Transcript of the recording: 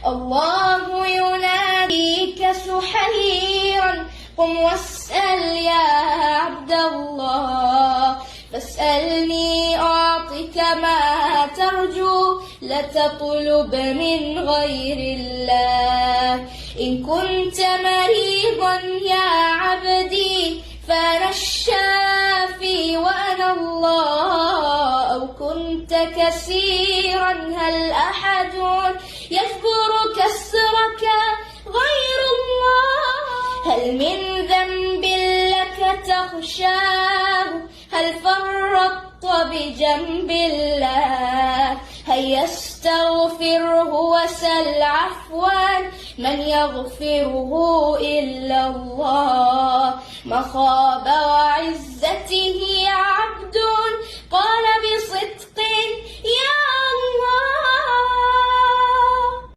الله يناديك سحيرا قم واسأل يا عبد الله، فاسألني أعطك ما ترجو، لا تطلب من غير الله. إن كنت مريضا يا عبدي فأنا الشافي وأنا الله، أو كنت كسيرا هل أحد يذكر كسرك غير الله؟ هل من ذنب لك تخشاه؟ هل فرطت بجنب الله؟ هيا استغفره وسل عفوا، من يغفره إلا الله. ما خاب وعزته عبد قال بصدق يا